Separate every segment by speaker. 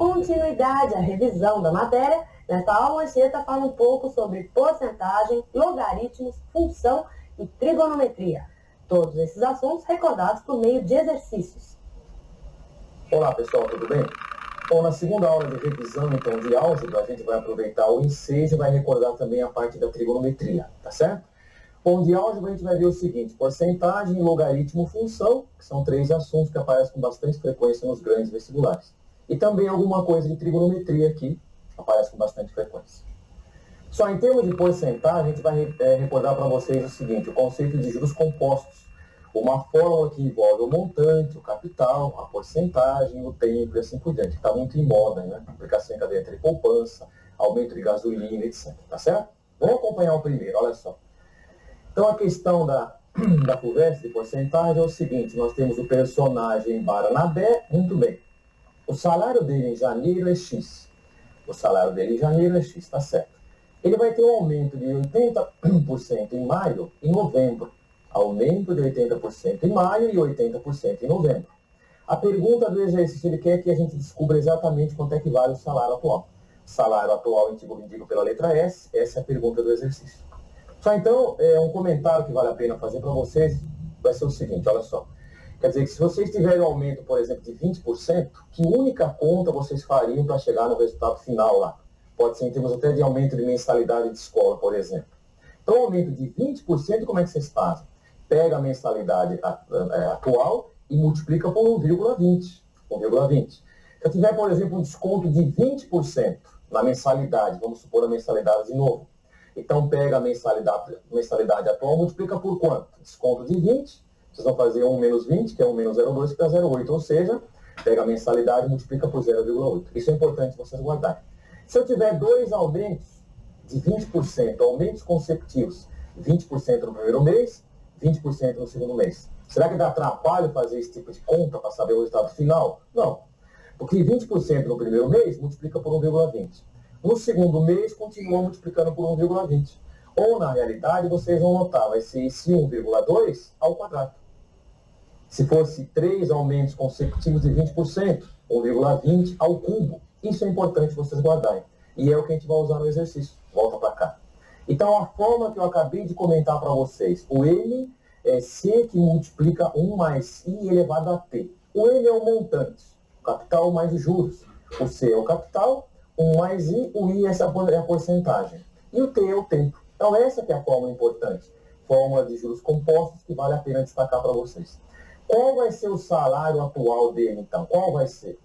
Speaker 1: continuidade à revisão da matéria, nesta aula Anchieta fala um pouco sobre porcentagem, logaritmos, função e trigonometria. Todos esses assuntos recordados por meio de exercícios.
Speaker 2: Olá pessoal, tudo bem? Bom, na segunda aula de revisão então de álgebra, a gente vai aproveitar o ensejo e vai recordar também a parte da trigonometria, tá certo? Bom, de álgebra a gente vai ver o seguinte: porcentagem, logaritmo, função, que são três assuntos que aparecem com bastante frequência nos grandes vestibulares. E também alguma coisa de trigonometria aqui, aparece com bastante frequência. Só em termos de porcentagem, a gente vai recordar para vocês o seguinte: o conceito de juros compostos. Uma fórmula que envolve o montante, o capital, a porcentagem, o tempo e assim por diante. Está muito em moda, né? Aplicação em cadeia entre poupança, aumento de gasolina, etc. Tá certo? Vamos acompanhar o primeiro, olha só. Então, a questão da FUVEST de porcentagem é o seguinte: nós temos o personagem Baranabé, muito bem. O salário dele em janeiro é X. O salário dele em janeiro é X, tá certo. Ele vai ter um aumento de 80% em maio e novembro. Aumento de 80% em maio e 80% em novembro. A pergunta do exercício, ele quer que a gente descubra exatamente quanto é que vale o salário atual. Salário atual indico pela letra S, essa é a pergunta do exercício. Só então, um comentário que vale a pena fazer para vocês vai ser o seguinte, olha só. Quer dizer que se vocês tiverem um aumento, por exemplo, de 20%, que única conta vocês fariam para chegar no resultado final lá? Pode ser em termos até de aumento de mensalidade de escola, por exemplo. Então, um aumento de 20%, como é que vocês fazem? Pega a mensalidade atual e multiplica por 1,20. 1,20. Se eu tiver, por exemplo, um desconto de 20% na mensalidade, vamos supor a mensalidade de novo. Então, pega a mensalidade atual, multiplica por quanto? Desconto de 20, vocês vão fazer 1 menos 20, que é 1 menos 0,2, que dá 0,8. Ou seja, pega a mensalidade e multiplica por 0,8. Isso é importante vocês guardarem. Se eu tiver dois aumentos de 20%, aumentos consecutivos, 20% no primeiro mês, 20% no segundo mês. Será que dá trabalho fazer esse tipo de conta para saber o resultado final? Não. Porque 20% no primeiro mês multiplica por 1,20. No segundo mês, continua multiplicando por 1,20. Ou, na realidade, vocês vão notar, vai ser esse 1,2 ao quadrado. Se fosse 3 aumentos consecutivos de 20%, 1,20 ao cubo. Isso é importante vocês guardarem. E é o que a gente vai usar no exercício. Volta para cá. Então, a forma que eu acabei de comentar para vocês, o M é C que multiplica 1 mais I elevado a T. O M é o montante, o capital mais os juros. O C é o capital, 1 mais I, o I essa é a porcentagem. E o T é o tempo. Então, essa que é a fórmula importante. Fórmula de juros compostos que vale a pena destacar para vocês. Qual vai ser o salário atual dele, então? Qual vai ser?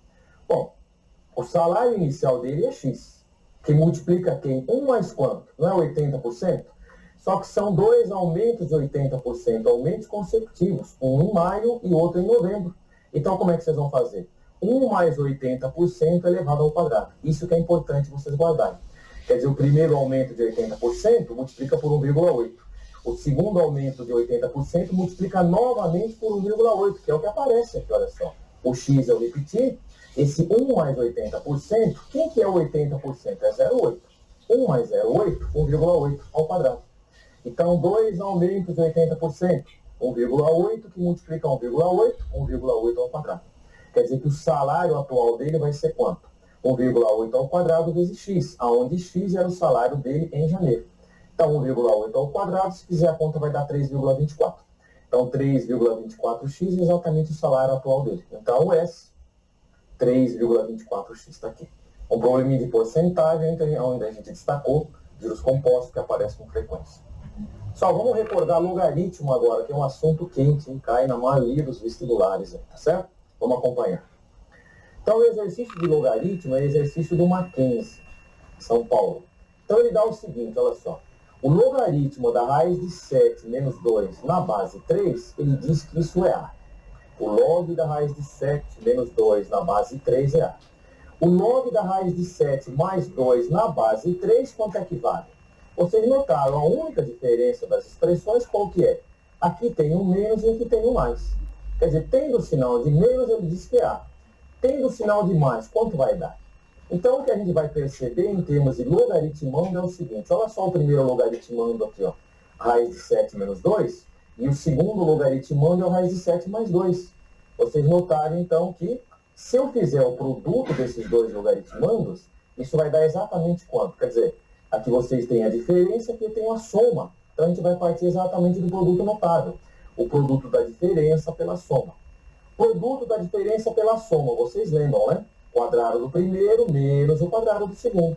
Speaker 2: Bom, o salário inicial dele é X. Que multiplica quem? 1 mais quanto? Não é 80%? Só que são dois aumentos de 80%, aumentos consecutivos. Um em maio e outro em novembro. Então, como é que vocês vão fazer? 1 mais 80% elevado ao quadrado. Isso que é importante vocês guardarem. Quer dizer, o primeiro aumento de 80% multiplica por 1,8. O segundo aumento de 80% multiplica novamente por 1,8, que é o que aparece aqui, olha só. O X eu repeti. Esse 1 mais 80%, quem que é o 80%? É 0,8. 1 mais 0,8, 1,8 ao quadrado. Então, dois aumentos de 80%, 1,8 que multiplica 1,8, 1,8 ao quadrado. Quer dizer que o salário atual dele vai ser quanto? 1,8 ao quadrado vezes X, aonde X era o salário dele em janeiro. Então, 1,8 ao quadrado, se fizer a conta, vai dar 3,24. Então, 3,24x é exatamente o salário atual dele. Então, o S, 3,24x está aqui. Um probleminha de porcentagem, onde a gente destacou juros compostos que aparecem com frequência. Só vamos recordar logaritmo agora, que é um assunto quente, cai na maioria dos vestibulares, tá certo? Vamos acompanhar. Então, o exercício de logaritmo é exercício do Mackenzie, São Paulo. Então, ele dá o seguinte, olha só. O logaritmo da raiz de 7 menos 2 na base 3, ele diz que isso é A. O log da raiz de 7 menos 2 na base 3 é A. O log da raiz de 7 mais 2 na base 3, quanto é que vale? Vocês notaram, a única diferença das expressões qual que é? Aqui tem um menos e aqui tem um mais. Quer dizer, tendo o sinal de menos, ele diz que é A. Tendo o sinal de mais, quanto vai dar? Então, o que a gente vai perceber em termos de logaritmando é o seguinte. Olha só o primeiro logaritmando aqui, ó. Raiz de 7 menos 2. E o segundo logaritmando é o raiz de 7 mais 2. Vocês notaram, então, que Se eu fizer o produto desses dois logaritmandos, isso vai dar exatamente quanto? Quer dizer, aqui vocês têm a diferença, aqui tem a soma. Então, a gente vai partir exatamente do produto notável. O produto da diferença pela soma. Produto da diferença pela soma, vocês lembram, né? Quadrado do primeiro menos o quadrado do segundo.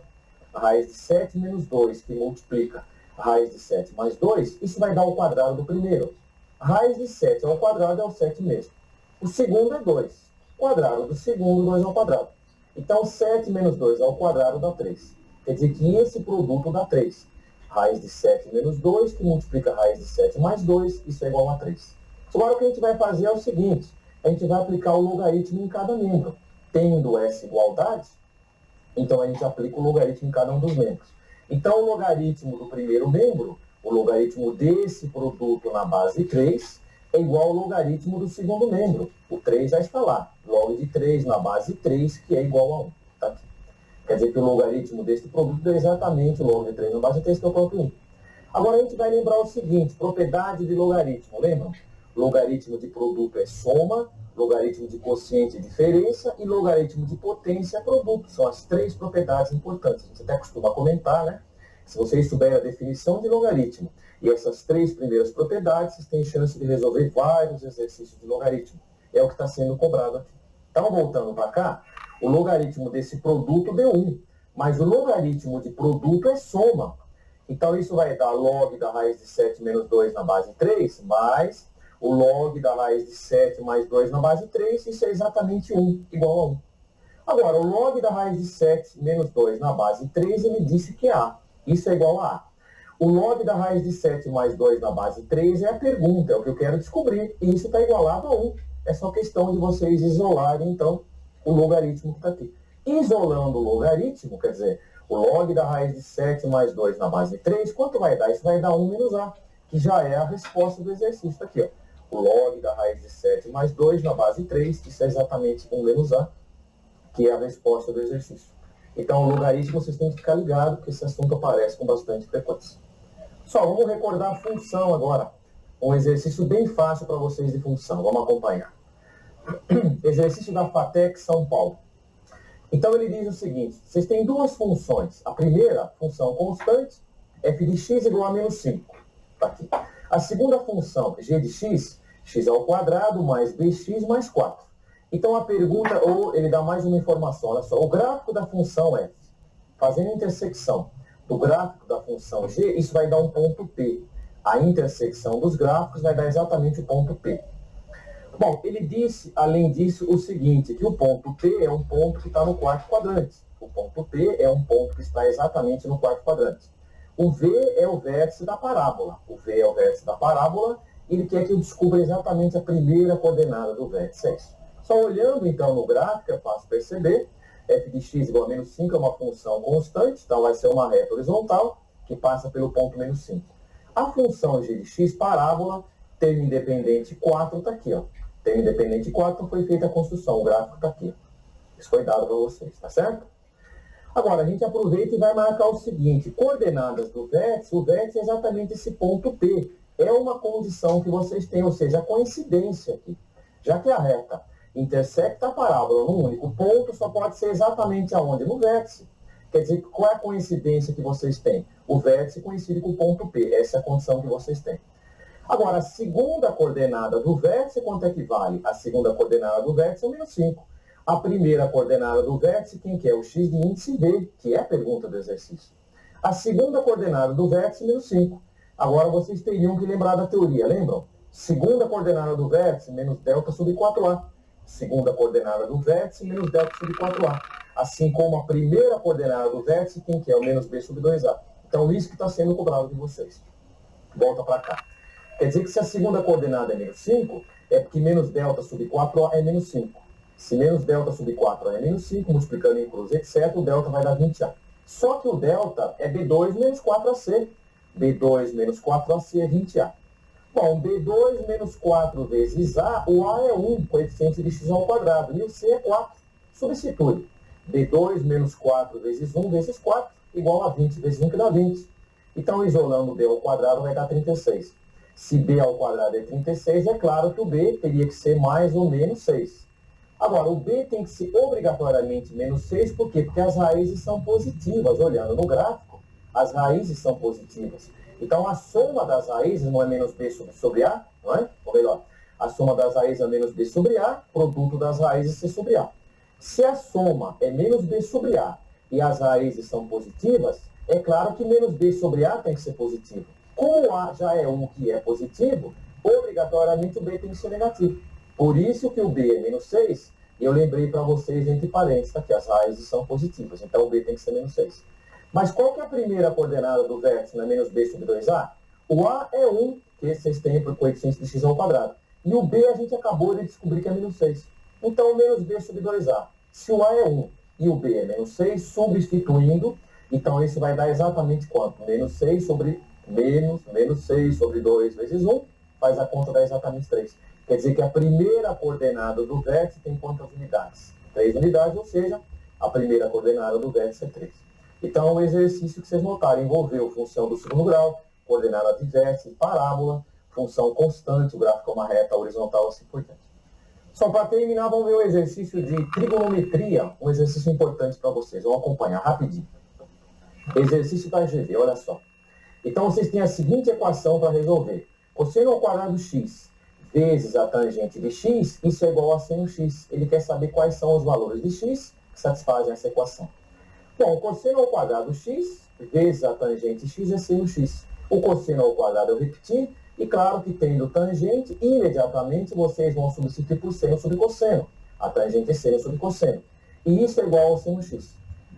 Speaker 2: A raiz de 7 menos 2, que multiplica a raiz de 7 mais 2, isso vai dar o quadrado do primeiro. A raiz de 7 ao quadrado é o 7 mesmo. O segundo é 2. Quadrado do segundo, 2 ao quadrado. Então, 7 menos 2 ao quadrado dá 3. Quer dizer que esse produto dá 3. Raiz de 7 menos 2, que multiplica a raiz de 7 mais 2, isso é igual a 3. Agora, o que a gente vai fazer é o seguinte. A gente vai aplicar o logaritmo em cada membro. Tendo essa igualdade, então a gente aplica o logaritmo em cada um dos membros. Então, o logaritmo do primeiro membro, o logaritmo desse produto na base 3, é igual ao logaritmo do segundo membro. O 3 já está lá. Log de 3 na base 3, que é igual a 1. Tá aqui. Quer dizer que o logaritmo desse produto é exatamente o log de 3 na base 3, que é o próprio 1. Agora, a gente vai lembrar o seguinte, propriedade de logaritmo. Lembram? Logaritmo de produto é soma, logaritmo de quociente é diferença e logaritmo de potência é produto. São as três propriedades importantes. A gente até costuma comentar, né? Se vocês souberem a definição de logaritmo e essas três primeiras propriedades, vocês têm chance de resolver vários exercícios de logaritmo. É o que está sendo cobrado aqui. Então, voltando para cá, o logaritmo desse produto deu 1, mas o logaritmo de produto é soma. Então, isso vai dar log da raiz de 7 menos 2 na base 3, mais o log da raiz de 7 mais 2 na base 3, isso é exatamente 1, igual a 1. Agora, o log da raiz de 7 menos 2 na base 3, ele disse que é A. Isso é igual a A. O log da raiz de 7 mais 2 na base 3 é a pergunta, é o que eu quero descobrir. E isso está igualado a 1. É só questão de vocês isolarem, então, o logaritmo que está aqui. Isolando o logaritmo, quer dizer, o log da raiz de 7 mais 2 na base 3, quanto vai dar? Isso vai dar 1 menos A, que já é a resposta do exercício. Tá aqui, ó. O log da raiz de 7 mais 2 na base 3, isso é exatamente 1 menos A, que é a resposta do exercício. Então, o logaritmo vocês têm que ficar ligados, porque esse assunto aparece com bastante frequência. Só, vamos recordar a função agora. Um exercício bem fácil para vocês de função. Vamos acompanhar. Exercício da FATEC São Paulo. Então, ele diz o seguinte. Vocês têm duas funções. A primeira, função constante, f de x igual a menos 5. Tá aqui. A segunda função, g de x, x ao quadrado mais bx mais 4. Então, a pergunta, ou ele dá mais uma informação. Olha só, o gráfico da função f, fazendo a intersecção do gráfico da função g, isso vai dar um ponto P. A intersecção dos gráficos vai dar exatamente o ponto P. Bom, ele disse, além disso, o seguinte, que o ponto P é um ponto que está no quarto quadrante. O ponto P é um ponto que está exatamente no quarto quadrante. O V é o vértice da parábola. O V é o vértice da parábola e ele quer que eu descubra exatamente a primeira coordenada do vértice. É isso. Só olhando, então, no gráfico, é fácil perceber. F de x igual a menos 5 é uma função constante, então vai ser uma reta horizontal que passa pelo ponto menos 5. A função g de x, parábola, termo independente 4, está aqui. Ó. Termo independente 4 foi feita a construção, o gráfico está aqui. Isso foi dado para vocês, tá certo? Agora, a gente aproveita e vai marcar o seguinte, coordenadas do vértice, o vértice é exatamente esse ponto P. É uma condição que vocês têm, ou seja, a coincidência aqui. Já que a reta intersecta a parábola num único ponto, só pode ser exatamente aonde? No vértice. Quer dizer, qual é a coincidência que vocês têm? O vértice coincide com o ponto P. Essa é a condição que vocês têm. Agora, a segunda coordenada do vértice, quanto é que vale? A segunda coordenada do vértice é o menos 5. A primeira coordenada do vértice, quem que é? O x de índice V, que é a pergunta do exercício. A segunda coordenada do vértice, menos 5. Agora, vocês teriam que lembrar da teoria, lembram? Segunda coordenada do vértice, menos delta sobre 4A. Segunda coordenada do vértice, menos delta sobre 4A. Assim como a primeira coordenada do vértice, quem que é? O menos b sobre 2A. Então, isso que está sendo cobrado de vocês. Volta para cá. Quer dizer que se a segunda coordenada é menos 5, é porque menos delta sobre 4A é menos 5. Se menos delta sobre 4A é menos 5, multiplicando em cruz, etc., o delta vai dar 20A. Só que o delta é B2 menos 4AC. B2 menos 4AC é 20A. Bom, B2 menos 4 vezes A, o A é 1, coeficiente de x ao quadrado, e o C é 4. Substitui. B2 menos 4 vezes 1 vezes 4, igual a 20 vezes 1, que dá 20. Então, isolando B ao quadrado, vai dar 36. Se B ao quadrado é 36, é claro que o B teria que ser mais ou menos 6. Agora, o B tem que ser obrigatoriamente menos 6, por quê? Porque as raízes são positivas. Olhando no gráfico, as raízes são positivas. Então, a soma das raízes não é menos B sobre A, não é? Ou melhor, a soma das raízes é menos B sobre A, produto das raízes C sobre A. Se a soma é menos B sobre A e as raízes são positivas, é claro que menos B sobre A tem que ser positivo. Como A já é um que é positivo, obrigatoriamente o B tem que ser negativo. Por isso que o B é menos 6, e eu lembrei para vocês, entre parênteses, que as raízes são positivas. Então, o B tem que ser menos 6. Mas qual que é a primeira coordenada do vértice na menos B sobre 2A? O A é 1, que vocês têm por coeficiente de x ao quadrado. E o B a gente acabou de descobrir que é menos 6. Então, menos B sobre 2A. Se o A é 1 e o B é menos 6, substituindo, então esse vai dar exatamente quanto? Menos 6 sobre menos 6 sobre 2 vezes 1, faz a conta dar exatamente 3. Quer dizer que a primeira coordenada do vértice tem quantas unidades? 3 unidades, ou seja, a primeira coordenada do vértice é 3. Então, o exercício que vocês notaram envolveu função do segundo grau, coordenada de vértice, parábola, função constante, o gráfico é uma reta horizontal, assim por diante. Só para terminar, vamos ver o exercício de trigonometria, um exercício importante para vocês. Vamos acompanhar rapidinho. Exercício da GV, olha só. Então, vocês têm a seguinte equação para resolver. Cosseno ao quadrado x vezes a tangente de x, isso é igual a seno x. Ele quer saber quais são os valores de x que satisfazem essa equação. Bom, o cosseno ao quadrado x vezes a tangente x é seno x. O cosseno ao quadrado eu repeti, e claro que tendo tangente, imediatamente vocês vão substituir por seno sobre cosseno. A tangente é seno sobre cosseno. E isso é igual ao seno x.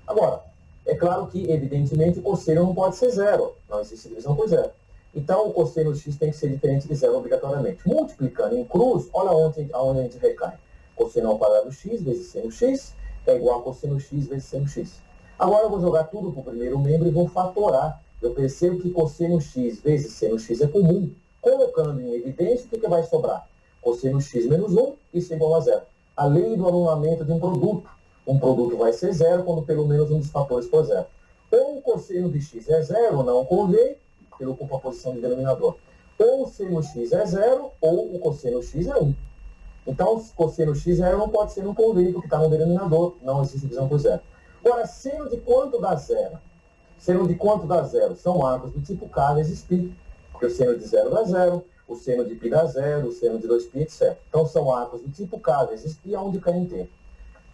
Speaker 2: Agora, é claro que, evidentemente, o cosseno não pode ser zero. Não existe divisão por zero. Então, o cosseno x tem que ser diferente de zero obrigatoriamente. Multiplicando em cruz, olha onde a gente recai. Cosseno ao quadrado x vezes seno x é igual a cosseno x vezes seno x. Agora eu vou jogar tudo para o primeiro membro e vou fatorar. Eu percebo que cosseno x vezes seno x é comum. Colocando em evidência, o que vai sobrar? Cosseno x menos 1, isso é igual a zero. A lei do anulamento de um produto. Um produto vai ser zero quando pelo menos um dos fatores for zero. Ou o cosseno de x é zero, não convém, porque ocupa a posição de denominador. Ou o seno x é zero, ou o cosseno x é 1. Então, o cosseno x zero não pode ser no convém, porque está no denominador, não existe divisão por zero. Agora, seno de quanto dá zero? Seno de quanto dá zero? São arcos do tipo K vezes π. Porque o seno de zero dá zero, o seno de π dá zero, o seno de 2π, etc. Então, são arcos do tipo K vezes π, onde K é inteiro.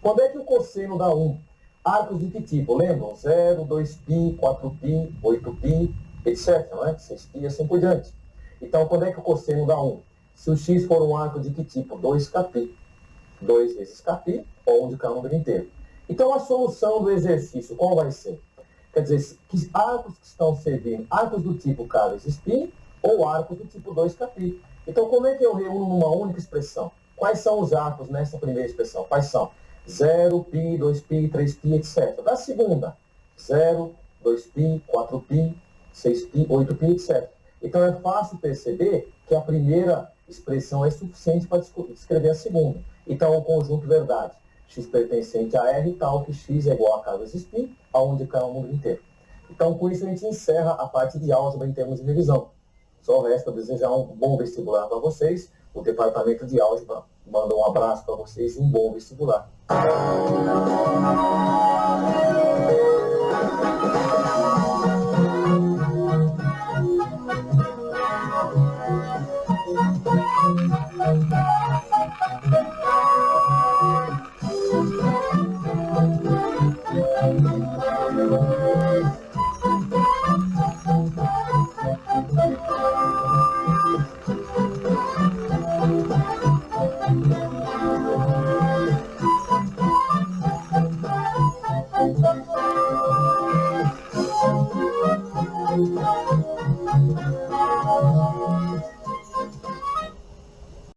Speaker 2: Quando é que o cosseno dá 1? Arcos de que tipo? Lembram? 0, 2π, 4π, 8π, etc. Não é? 6π e assim por diante. Então, quando é que o cosseno dá 1? Se o x for um arco de que tipo? 2kπ. 2 vezes kπ, onde K é o número inteiro. Então, a solução do exercício, qual vai ser? Quer dizer, que arcos que estão servindo? Arcos do tipo K vezes π ou arcos do tipo 2kπ. Então, como é que eu reúno numa única expressão? Quais são os arcos nessa primeira expressão? Quais são? 0, π, 2π, 3π, etc. Da segunda, 0, 2π, 4π, 6π, 8π, etc. Então, é fácil perceber que a primeira expressão é suficiente para descrever a segunda. Então, o conjunto verdade, x pertencente a R, tal que x é igual a K vezes π, aonde K é um número inteiro. Então, com isso, a gente encerra a parte de álgebra em termos de revisão. Só resta desejar um bom vestibular para vocês. O departamento de álgebra manda um abraço para vocês e um bom vestibular.